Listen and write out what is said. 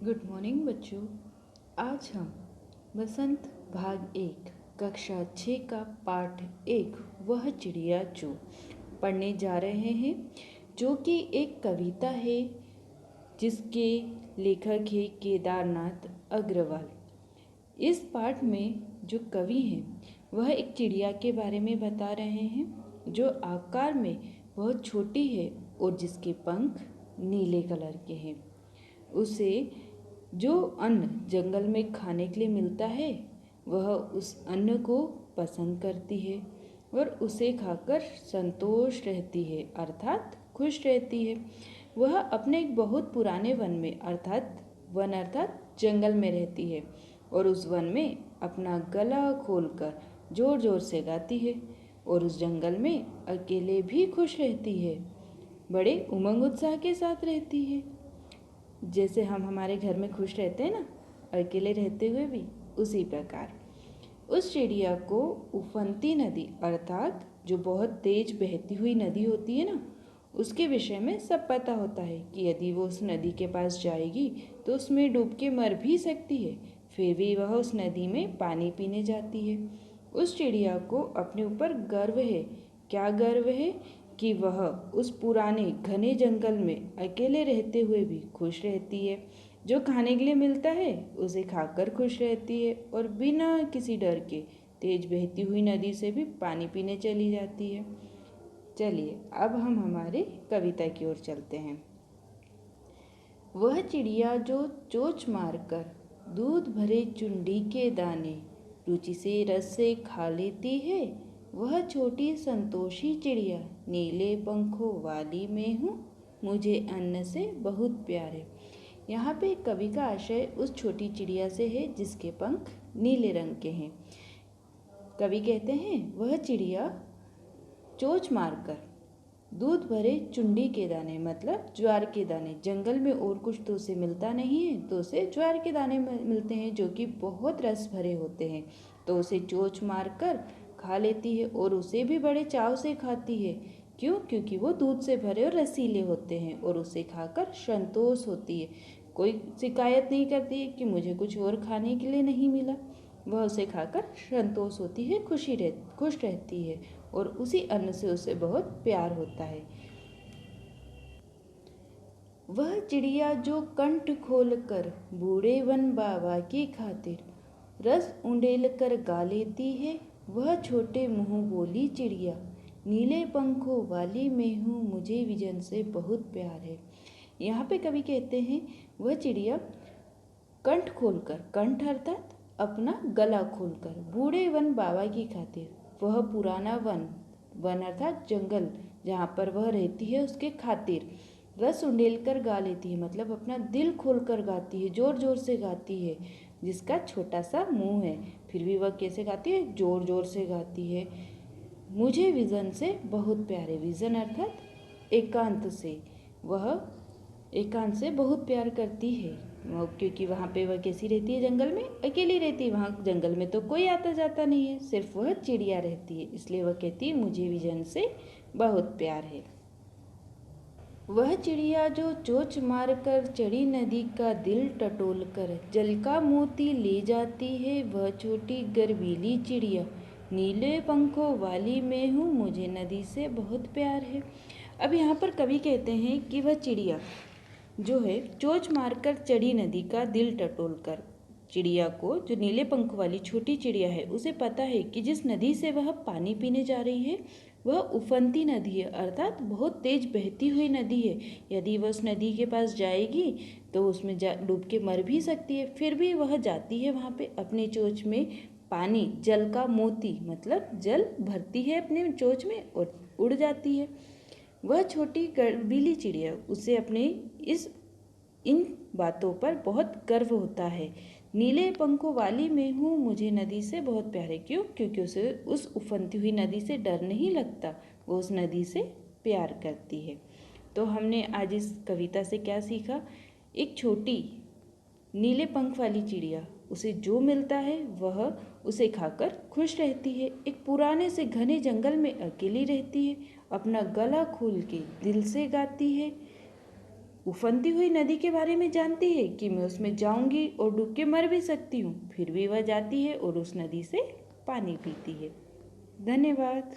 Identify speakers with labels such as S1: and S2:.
S1: Good morning बच्चों। आज हम बसंत भाग 1 कक्षा 6 का पाठ 1 वह चिड़िया जो पढ़ने जा रहे हैं, जो कि एक कविता है जिसके लेखक है केदारनाथ अग्रवाल। इस पाठ में जो कवि हैं वह एक चिड़िया के बारे में बता रहे हैं जो आकार में बहुत छोटी है और जिसके पंख नीले कलर के हैं। उसे जो अन्न जंगल में खाने के लिए मिलता है वह उस अन्न को पसंद करती है और उसे खाकर संतोष रहती है अर्थात खुश रहती है। वह अपने एक बहुत पुराने वन में अर्थात जंगल में रहती है और उस वन में अपना गला खोलकर जोर जोर से गाती है और उस जंगल में अकेले भी खुश रहती है, बड़े उमंग उत्साह के साथ रहती है। जैसे हम हमारे घर में खुश रहते हैं ना, अकेले रहते हुए भी, उसी प्रकार उस चिड़िया को उफनती नदी अर्थात जो बहुत तेज बहती हुई नदी होती है ना, उसके विषय में सब पता होता है कि यदि वो उस नदी के पास जाएगी तो उसमें डूब के मर भी सकती है, फिर भी वह उस नदी में पानी पीने जाती है। उस चिड़िया को अपने ऊपर गर्व है। क्या गर्व है? कि वह उस पुराने घने जंगल में अकेले रहते हुए भी खुश रहती है। जो खाने के लिए मिलता है उसे खाकर खुश रहती है और बिना किसी डर के तेज बहती हुई नदी से भी पानी पीने चली जाती है। चलिए अब हम हमारे कविता की ओर चलते हैं। वह चिड़िया जो चोंच मारकर दूध भरे चुंडी के दाने रुचि से रस से खा लेती है, वह छोटी संतोषी चिड़िया नीले पंखों वाली मैं हूँ, मुझे अन्न से बहुत प्यार है। यहाँ पे कवि का आशय उस छोटी चिड़िया से है जिसके पंख नीले रंग के हैं। कवि कहते हैं वह चिड़िया चोंच मारकर दूध भरे चुंडी के दाने मतलब ज्वार के दाने, जंगल में और कुछ तो उसे मिलता नहीं है तो उसे ज्वार के दाने मिलते हैं जो कि बहुत रस भरे होते हैं, तो उसे चोंच मारकर खा लेती है और उसे भी बड़े चाव से खाती है। क्यों? क्योंकि वो दूध से भरे और रसीले होते हैं और उसे खाकर संतोष होती है। कोई शिकायत नहीं करती है कि मुझे कुछ और खाने के लिए नहीं मिला, वह उसे खाकर संतोष होती है, खुश रहती है और उसी अन्न से उसे बहुत प्यार होता है। वह चिड़िया जो कंठ खोल कर बूढ़े वन बाबा की खातिर रस उंडेल कर गा लेती है, वह छोटे मुंह बोली चिड़िया नीले पंखों वाली मैं हूँ, मुझे विजन से बहुत प्यार है। यहाँ पे कवि कहते हैं वह चिड़िया कंठ खोलकर, कंठ अर्थात अपना गला खोलकर बूढ़े वन बाबा की खातिर, वह पुराना वन अर्थात जंगल जहाँ पर वह रहती है उसके खातिर रस उंडेल कर गा लेती है, मतलब अपना दिल खोल कर गाती है, जोर जोर से गाती है। जिसका छोटा सा मुंह है फिर भी वह कैसे गाती है? जोर जोर से गाती है। मुझे विजन से बहुत प्यारे, विजन अर्थात एकांत से, वह एकांत से बहुत प्यार करती है क्योंकि वहाँ पे वह कैसी रहती है? जंगल में अकेली रहती है। वहाँ जंगल में तो कोई आता जाता नहीं है, सिर्फ वह चिड़िया रहती है, इसलिए वह कहती है मुझे विजन से बहुत प्यार है। वह चिड़िया जो चोंच मारकर चढ़ी नदी का दिल टटोल कर जल का मोती ले जाती है, वह छोटी गर्वीली चिड़िया नीले पंखों वाली मैं हूँ, मुझे नदी से बहुत प्यार है। अब यहाँ पर कवि कहते हैं कि वह चिड़िया जो है चोंच मारकर चढ़ी नदी का दिल टटोल कर, चिड़िया को जो नीले पंख वाली छोटी चिड़िया है उसे पता है कि जिस नदी से वह पानी पीने जा रही है वह उफनती नदी है अर्थात बहुत तेज बहती हुई नदी है। यदि वह उस नदी के पास जाएगी तो उसमें डूब के मर भी सकती है, फिर भी वह जाती है वहाँ पे अपनी चोंच में पानी, जल का मोती मतलब जल भरती है अपने चोंच में और उड़ जाती है। वह छोटी गर्वीली चिड़िया उसे अपने इन बातों पर बहुत गर्व होता है। नीले पंखों वाली मैं हूँ, मुझे नदी से बहुत प्यार है। क्यों? क्योंकि उसे उस उफनती हुई नदी से डर नहीं लगता, वो उस नदी से प्यार करती है। तो हमने आज इस कविता से क्या सीखा? एक छोटी नीले पंख वाली चिड़िया, उसे जो मिलता है वह उसे खाकर खुश रहती है। एक पुराने से घने जंगल में अकेली रहती है, अपना गला खोल के दिल से गाती है उफनती हुई नदी के बारे में जानती है कि मैं उसमें जाऊंगी और डूब के मर भी सकती हूँ, फिर भी वह जाती है और उस नदी से पानी पीती है। धन्यवाद।